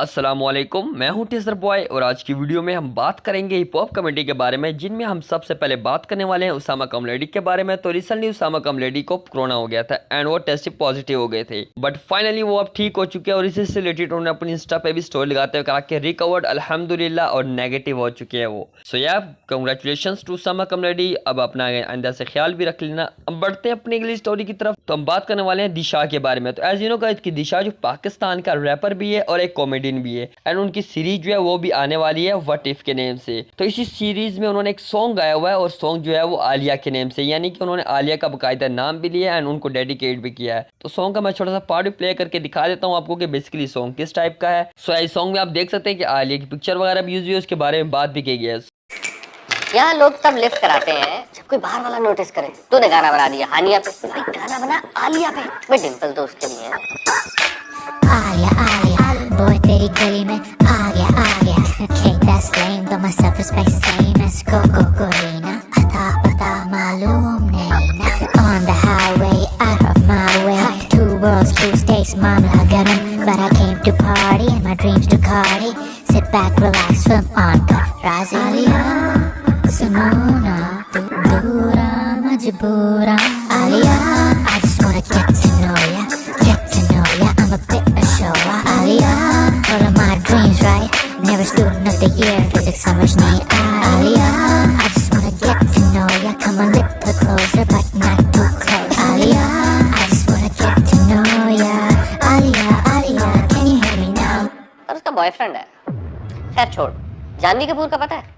अस्सलामुअलैकुम, मैं हूं टेसर बॉय और आज की वीडियो में हम बात करेंगे हिप हॉप कमेडी के बारे में, जिनमें हम सबसे पहले बात करने वाले हैं उसामा कमलेडी के बारे में। तो रिसेंटली उसामा कमलेडी को कोरोना हो गया था एंड वो टेस्ट पॉजिटिव हो गए थे, बट फाइनली वो अब ठीक हो चुके हैं और इसी से रिलेटेड उन्होंने अपनी इंस्टा पे भी स्टोरी लगाते हुए कहा कि रिकवर्ड अल्हम्दुलिल्लाह और नेगेटिव हो चुके हैं वो। सो या कंग्रेचुलेशन टू उसामा कमलेडी। अब अपना अंदर से ख्याल भी रख लेना। अब बढ़ते हैं अपनी अगली स्टोरी की तरफ। तो हम बात करने वाले हैं दिशा के बारे में। तो एज यू नो गाइस कि दिशा जो पाकिस्तान का रैपर भी है और एक कॉमेडियन भी है एंड उनकी सीरीज जो है वो भी आने वाली है व्हाट इफ के नेम से। तो इसी सीरीज में उन्होंने एक सॉन्ग गाया हुआ है और सॉन्ग जो है वो आलिया के नेम से, यानी कि उन्होंने आलिया का बकायदा नाम भी लिया है एंड उनको डेडिकेट भी किया है। तो सॉन्ग का मैं छोटा सा पार्ट भी प्ले करके दिखा देता हूँ आपको कि बेसिकली सॉन्ग किस टाइप का है। सो इस सॉन्ग में आप देख सकते हैं कि आलिया की पिक्चर वगैरह भी यूज हुई है, उसके बारे में बात भी की गई है। यहाँ लोग तब लिफ्ट कराते हैं जब कोई बाहर वाला नोटिस करे। तूने गाना बना दिया हानिया पे, भाई गाना बना आलिया पे, भाई डिंपल तो उसके लिए है। आलिया आलिया बॉय तेरी गली में आ गया okay that's lame but my self respect same as Coco Corina अता पता मालूम नहीं ना on the highway out of my way two worlds two states मामला गरम but I came to party and my dreams to cardi sit back relax film on राज़ी आलिया सुनो ना दूरा मजबूरा Alia I just wanna get to know ya I'm a bit of show Alia all of my dreams right never student of the year physics summers need Alia I just wanna get to know ya come a little closer but not too close Alia I just wanna get to know ya Alia can you hear me now और उसका boyfriend है। खैर छोड़, जानवी कपूर का पता है?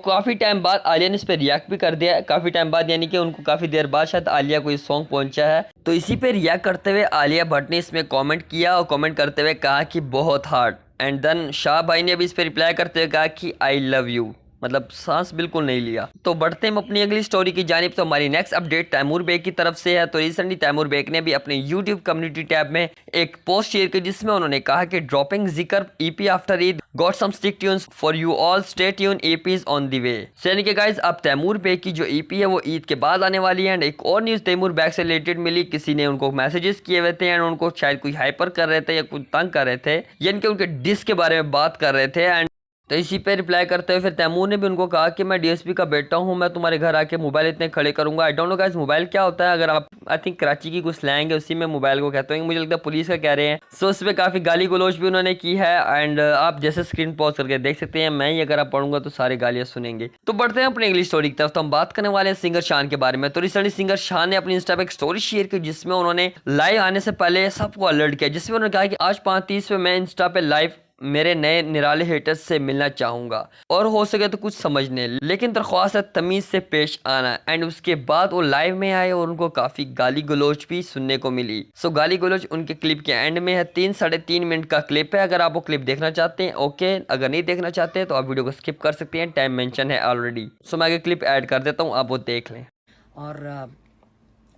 काफी time बाद आलिया ने इस पे रिएक्ट भी कर दिया है। काफी टाइम बाद यानी कि उनको काफी देर बाद शायद आलिया को ये सॉन्ग पहुंचा है। तो इसी पे रिएक्ट करते हुए आलिया भट्ट ने इसमें कमेंट किया और कमेंट करते हुए कहा कि बहुत हार्ड। एंड देन शाह भाई ने भी इस पे रिप्लाई करते हुए कहा कि आई लव यू, मतलब सांस बिल्कुल नहीं लिया। तो बढ़ते हम अपनी अगली स्टोरी की जानिब। तो हमारी नेक्स्ट अपडेट तैमूर बेग की तरफ से है। तो रिसेंटली तैमूर बेग ने भी अपने यूट्यूब कम्युनिटी टैब में एक पोस्ट शेयर की, जिसमें उन्होंने कहा कि ड्रॉपिंग जिक्र EP after Eid got some sick tunes for you all stay tune EP is on the way. यानी कि गाइस अब तैमूर बेग की जो ईपी है वो ईद के बाद आने वाली है। एंड एक और न्यूज तैमूर बेग से रिलेटेड मिली, किसी ने उनको मैसेजेस किए हुए थे एंड उनको शायद कोई हाइपर कर रहे थे या कुछ तंग कर रहे थे, यानी कि उनके डिस्क के बारे में बात कर रहे थे। एंड तो इसी पे रिप्लाई करते हुए फिर तैमूर ने भी उनको कहा कि मैं डीएसपी का बेटा हूं, मैं तुम्हारे घर आके मोबाइल इतने खड़े करूंगा। I don't know guys mobile क्या होता है, अगर आप आई थिंक कराची की कुछ स्लैंग है उसी में मोबाइल को कहते हैं, मुझे लगता है पुलिस का कह रहे हैं। सो इस पर काफ़ी गाली गलोच भी उन्होंने की है एंड आप जैसे स्क्रीन पॉज करके देख सकते हैं। मैं ही अगर आप पढ़ूंगा तो सारे गालियाँ सुनेंगे। तो बढ़ते हैं अपनी इंग्लिश स्टोरी की तरफ। तो हम बात करने वाले हैं सिंगर शान के बारे में। तो रिसेंटली सिंगर शान ने अपनी इंस्टा पर एक स्टोरी शेयर की, जिसमें उन्होंने लाइव आने से पहले सबको अलर्ट किया, जिसमें उन्होंने कहा कि आज 5:30 पे मैं इंस्टा पे लाइव मेरे नए निराले हेटर्स से मिलना चाहूँगा और हो सके तो कुछ समझने, लेकिन दरख्वास्त है तमीज़ से पेश आना। एंड उसके बाद वो लाइव में आए और उनको काफ़ी गाली गलोच भी सुनने को मिली। सो गाली गलोच उनके क्लिप के एंड में है। 3-3.5 मिनट का क्लिप है। अगर आप वो क्लिप देखना चाहते हैं ओके, अगर नहीं देखना चाहते हैं तो आप वीडियो को स्किप कर सकते हैं, टाइम मेंशन है ऑलरेडी। सो मैं आगे क्लिप ऐड कर देता हूँ, आप वो देख लें। और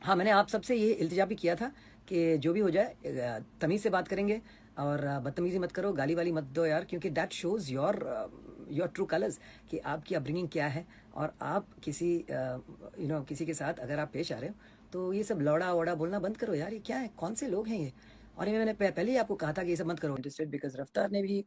हाँ, मैंने आप सबसे ये इल्तिजा भी किया था कि जो भी हो जाए तमीज़ से बात करेंगे और बदतमीज़ी मत करो, गाली वाली मत दो यार, क्योंकि that shows your true colours कि आपकी अपब्रिंगिंग क्या है। और आप किसी किसी के साथ अगर आप पेश आ रहे हो तो ये सब लौड़ा वोड़ा बोलना बंद करो यार। ये क्या है, कौन से लोग हैं ये? और ये मैंने पहले ही आपको कहा था कि ये सब मत करो। इंटरेस्टेड बिकॉज रफ्तार ने भी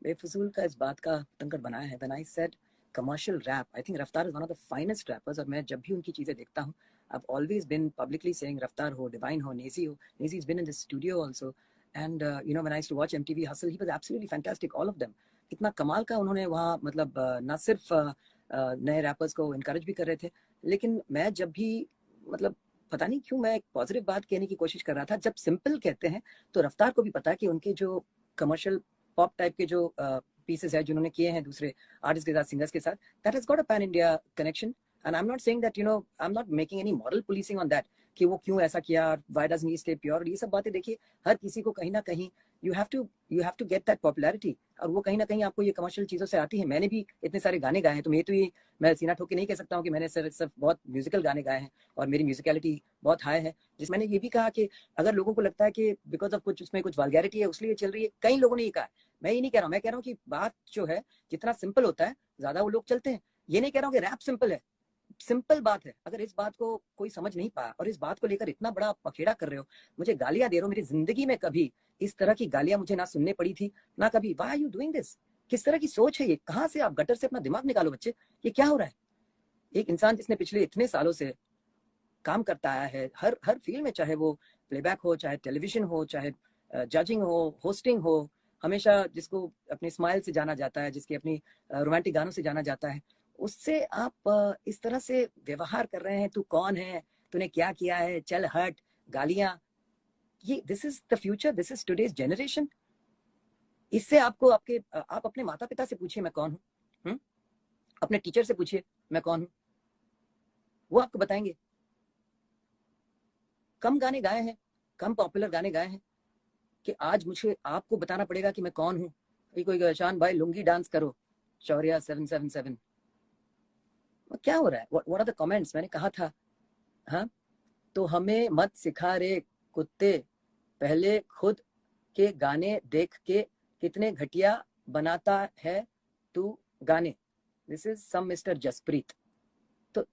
बेफजूल का इस बात का तंकड़ बनाया है। When I said commercial rap, I think Raftaar is one of the finest rappers. और मैं जब भी उनकी चीज़ें देखता हूँ, I've always been publicly saying रफ्तार हो, डिवाइन हो, नेजी हो. Nezi's been in this studio also. And when I used to watch MTV Hustle, he was absolutely fantastic, all of them. इतना कमाल का उन्होंने वहाँ मतलब ना सिर्फ नए रैपर्स को इनकरेज भी कर रहे थे, लेकिन मैं जब भी मतलब पता नहीं क्यों मैं एक पॉजिटिव बात कहने की कोशिश कर रहा था। जब सिंपल कहते हैं तो रफ्तार को भी पता है कि उनके जो कमर्शियल पॉप टाइप के जो पीसेस है जिन्होंने किए हैं दूसरे आर्टिस्ट के साथ, सिंगर्स के साथ, that has got a pan India connection. And I'm not saying that I'm not making any moral policing on that कि वो क्यों ऐसा किया, why doesn't he stay pure, ये सब बातें देखिए हर किसी को कहीं ना कहीं you have to get that popularity, और वो कहीं ना कहीं आपको ये कमर्शियल चीज़ों से आती है। मैंने भी इतने सारे गाने गाए हैं, तो मैं सीना ठोक के नहीं कह सकता हूँ कि मैंने सिर्फ बहुत म्यूजिकल गाने गाए हैं और मेरी म्यूजिकलिटी बहुत हाई है। जिस मैंने ये भी कहा कि अगर लोगों को लगता है कि बिकॉज ऑफ कुछ उसमें कुछ वल्गैरिटी है उसलिए चल रही है, कई लोगों ने ये कहा, मैं ये नहीं कह रहा हूँ। मैं कह रहा हूँ कि बात जो है जितना सिंपल होता है ज़्यादा वो लोग चलते हैं। ये नहीं कह रहा हूँ कि रैप सिंपल है, सिंपल बात है। अगर इस बात को कोई समझ नहीं पाया और इस बात को लेकर इतना बड़ा पखेड़ा कर रहे हो, मुझे गालियां दे रहे हो, मेरी जिंदगी में कभी इस तरह की गालियां मुझे ना सुनने पड़ी थी ना कभी। Why are you doing this? किस तरह की सोच है ये? कहाँ से आप गटर से अपना दिमाग निकालो बच्चे, ये क्या हो रहा है? एक इंसान जिसने पिछले इतने सालों से काम करता आया है हर हर फील्ड में, चाहे वो प्लेबैक हो, चाहे टेलीविजन हो, चाहे जजिंग हो, होस्टिंग हो, हमेशा जिसको अपनी स्माइल से जाना जाता है, जिसकी अपनी रोमांटिक गानों से जाना जाता है, उससे आप इस तरह से व्यवहार कर रहे हैं। तू कौन है? तूने क्या किया है? चल हट, गालियां। ये this is the future, this is today's generation. इससे आपको आप अपने माता पिता से पूछिए मैं कौन हूँ, अपने टीचर से पूछिए मैं कौन हूँ, वो आपको बताएंगे। कम गाने गाए हैं, कम पॉपुलर गाने गाए हैं कि आज मुझे आपको बताना पड़ेगा कि मैं कौन हूँ। कोई शान भाई लुंगी डांस करो, शौर्या 777, क्या हो रहा है? What are the comments? मैंने कहा था, हाँ तो हमें मत सिखा रे कुत्ते, पहले खुद के गाने देख के कितने घटिया बनाता है तू गाने। This is some mister Jaspreet. तो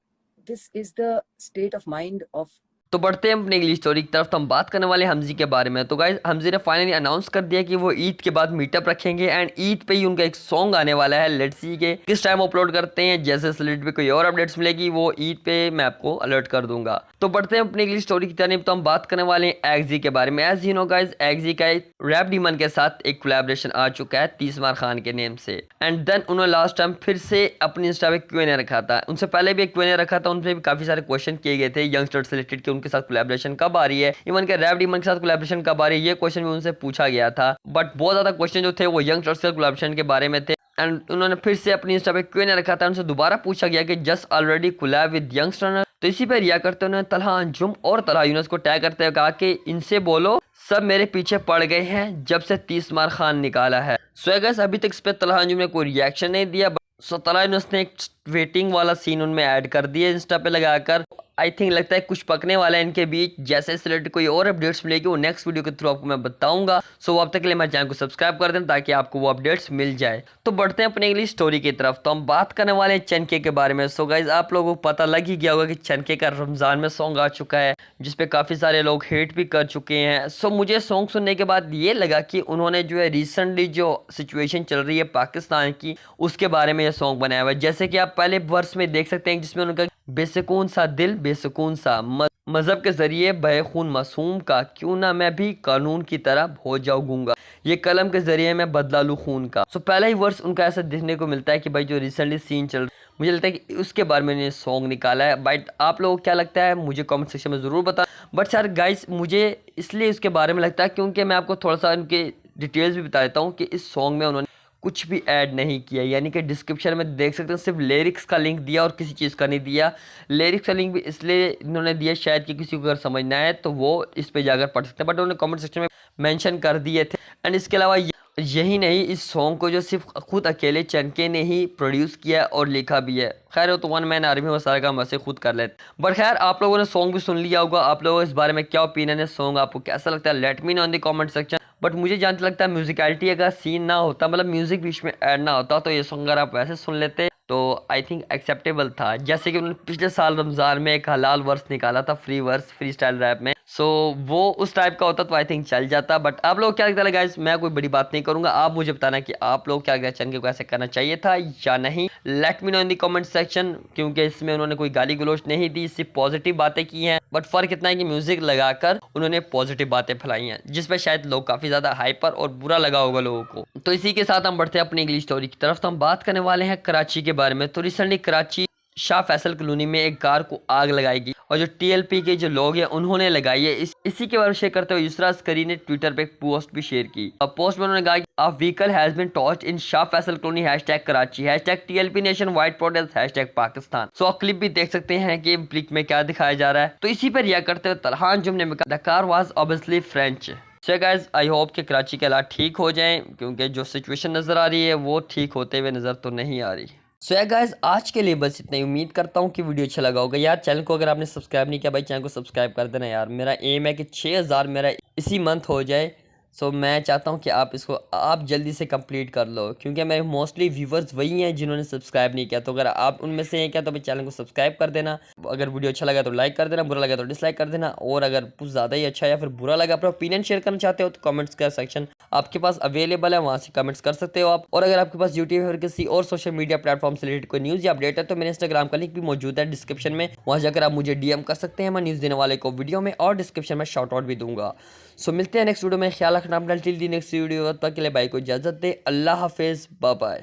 this is the state of mind of. तो बढ़ते हैं अपनी अगली स्टोरी की तरफ। तो हम बात करने वाले हमजी के बारे में। तो गाइस हमजी ने फाइनली अनाउंस कर दिया कि वो ईद के बाद मीटअप रखेंगे एंड ईद पे ही उनका एक सॉन्ग आने वाला है। लेट्स सी के किस टाइम अपलोड करते हैं, जैसे रिलेटेड पे कोई और अपडेट्स मिलेगी वो ईद पे मैं आपको अलर्ट कर दूंगा। तो बढ़ते हैं अपनी अगली स्टोरी की तरफ। तो हम बात करने वाले हैं एक्जी के बारे में। एज यू नो गाइस, एक्जी का रैप डीमन के साथ एक कोलैबोरेशन आ चुका है तीसमार खान के नेम से। एंड देन उन्होंने लास्ट टाइम फिर से अपनी इंस्टा पे Q&A रखा था। उनसे पहले भी एक Q&A रखा था, उनसे भी काफी सारे क्वेश्चन किए गए थे यंगस्टर्स से रिलेटेड कि उनके साथ कोलैबोरेशन कब आ रही है, इवन के रैप डीमन के साथ कोलैबोरेशन कब आ रही है, ये क्वेश्चन भी उनसे पूछा गया था। बट बहुत ज्यादा क्वेश्चन जो थे वो यंगस्टर्स के कोलैबोरेशन के बारे में थे। एंड उन्होंने फिर से अपनी इंस्टा पे Q&A रखा था। उनसे दोबारा पूछा गया कि just already collab with youngster. तो इसी पे रिया करते उन्होंने तलहा अंजुम और तलहा यूनुस को टैग करते हुए कहा कि इनसे बोलो सब मेरे पीछे पड़ गए हैं जब से तीसमार खान निकाला है। सो गाइस अभी तक इस पे तलहा अंजुम ने कोई रिएक्शन नहीं दिया। सो तलहा यूनुस ने एक वेटिंग वाला सीन उनमें ऐड कर दिया इंस्टा पे लगाकर। आई थिंक लगता है कुछ पकने वाला है इनके बीच। जैसे इस रिलेटेड कोई और अपडेट्स मिलेगी वो नेक्स्ट वीडियो के थ्रू आपको मैं बताऊंगा। सो अब तक के लिए मेरे चैनल को सब्सक्राइब कर दें ताकि आपको वो अपडेट्स मिल जाए। तो बढ़ते हैं अपने अगली स्टोरी की तरफ। तो हम बात करने वाले हैं चनके के बारे में। सो गाइज आप लोगों को पता लग ही गया होगा कि चनके का रमजान में सॉन्ग आ चुका है जिसपे काफी सारे लोग हेट भी कर चुके हैं। सो मुझे सॉन्ग सुनने के बाद ये लगा कि उन्होंने जो है रिसेंटली जो सिचुएशन चल रही है पाकिस्तान की उसके बारे में ये सॉन्ग बनाया हुआ है। जैसे कि आप पहले वर्स में देख सकते हैं जिसमें उनका बेसुकून सा दिल बेसुकून सा मजहब के जरिए बेखून मासूम का, क्यों ना मैं भी कानून की तरह हो जाऊं गूंगा, ये कलम के जरिए मैं बदला लूं खून का। सो पहला ही वर्स उनका ऐसा देखने को मिलता है कि भाई जो रिसेंटली सीन चल रहा है मुझे लगता है कि उसके बारे में इन्होंने सॉन्ग निकाला है। बट आप लोगों को क्या लगता है मुझे कमेंट सेक्शन में ज़रूर बता। बट सर गाइस मुझे इसलिए इसके बारे में लगता है क्योंकि मैं आपको थोड़ा सा उनके डिटेल्स भी बता देता हूँ कि इस सॉन्ग में उन्होंने कुछ भी ऐड नहीं किया। यानी कि डिस्क्रिप्शन में देख सकते हैं सिर्फ लिरिक्स का लिंक दिया और किसी चीज़ का नहीं दिया। लिरिक्स का लिंक भी इसलिए इन्होंने दिया शायद कि किसी को अगर समझना है तो वो इस पे जाकर पढ़ सकते हैं। बट उन्होंने कमेंट सेक्शन में मेंशन कर दिए थे। एंड इसके अलावा यही नहीं, इस सॉन्ग को जो सिर्फ खुद अकेले चनके ने ही प्रोड्यूस किया और लिखा भी है। खैर वो तो वन मैन आर्मी वो सारा काम वैसे खुद कर लेते। बट खैर आप लोगों ने सॉन्ग भी सुन लिया होगा। आप लोगों को इस बारे में क्या ओपिनियन है, सॉन्ग आपको कैसा लगता है, let me know in the comment section. But मुझे जहाँ तक लगता है म्यूजिकलिटी अगर सीन ना होता, मतलब म्यूजिक बीच में ऐड ना होता तो ये सॉन्ग अगर आप वैसे सुन लेते तो आई थिंक एक्सेप्टेबल था। जैसे कि उन्होंने पिछले साल रमज़ान में एक हलाल वर्स निकाला था, free verse freestyle rap में। सो वो उस टाइप का होता तो आई थिंक चल जाता। बट आप लोग क्या लगता है गाइस, मैं कोई बड़ी बात नहीं करूंगा, आप मुझे बताना कि आप लोग क्या लगता है चनके को ऐसे करना चाहिए था या नहीं। Let me know in the comment section. क्योंकि इसमें उन्होंने कोई गाली गलोच नहीं दी, सिर्फ पॉजिटिव बातें की हैं। बट फर्क इतना है कि म्यूजिक लगाकर उन्होंने पॉजिटिव बातें फैलाई हैं जिसपे शायद लोग काफी ज्यादा हाइपर और बुरा लगा होगा लोगों को। तो इसी के साथ हम बढ़ते हैं अपनी अगली स्टोरी की तरफ। तो हम बात करने वाले हैं कराची के बारे में। तो रिसेंटली कराची शाह फैसल कॉलोनी में एक कार को आग लगाई गई और जो TLP के जो लोग हैं उन्होंने लगाई है। इसी के बारे में शेयर करते हुए युसरा अस्करी ने ट्विटर पे एक पोस्ट भी शेयर की। पोस्ट में उन्होंने कहा a vehicle has been torched in Shah Faisal colony #Karachi #TLP nationwide protest #Pakistan. सो आप क्लिप भी देख सकते हैं कि क्लिप में क्या दिखाया जा रहा है। तो इसी पर रिएक्ट करते हुए तलहा अंजुम ने कहा the car was obviously French. So guys I hope कि कराची के हालात ठीक हो जाएं क्योंकि जो सिचुएशन नजर आ रही है वो ठीक होते हुए नजर तो नहीं आ रही। सो गाइस आज के लिए बस इतना ही। उम्मीद करता हूँ कि वीडियो अच्छा लगा होगा। यार चैनल को अगर आपने सब्सक्राइब नहीं किया भाई चैनल को सब्सक्राइब कर देना यार। मेरा एम है कि 6000 मेरा इसी मंथ हो जाए। सो मैं चाहता हूँ कि आप इसको आप जल्दी से कंप्लीट कर लो, क्योंकि मेरे मोस्टली व्यूवर्स वही हैं जिन्होंने सब्सक्राइब नहीं किया। तो अगर आप उनमें से हैं क्या, तो भाई चैनल को सब्सक्राइब कर देना। अगर वीडियो अच्छा लगा तो लाइक कर देना, बुरा लगा तो डिसलाइक कर देना। और अगर कुछ ज़्यादा ही अच्छा या फिर बुरा लगा, अपना ओपिनियन शेयर करना चाहते हो तो कमेंट्स का सेक्शन आपके पास अवेलेबल है, वहाँ से कमेंट्स कर सकते हो आप। और अगर आपके पास यूट्यूब और किसी और सोशल मीडिया प्लेटफॉर्म से रिलेटेड कोई न्यूज़ या अपडेट है तो मेरे इंस्टाग्राम का लिंक भी मौजूद है डिस्क्रिप्शन में, वहाँ जाकर आप मुझे डीएम कर सकते हैं। मैं न्यूज़ देने वाले को वीडियो में और डिस्क्रिप्शन में शॉर्ट आउट भी दूंगा। सो मिलते हैं नेक्स्ट वीडियो में। ख्याल रखना अपना, टिल दी नेक्स्ट वीडियो, तब तक के लिए भाई को इजाज़त दे। अल्लाह हाफिज़, बाय बाय।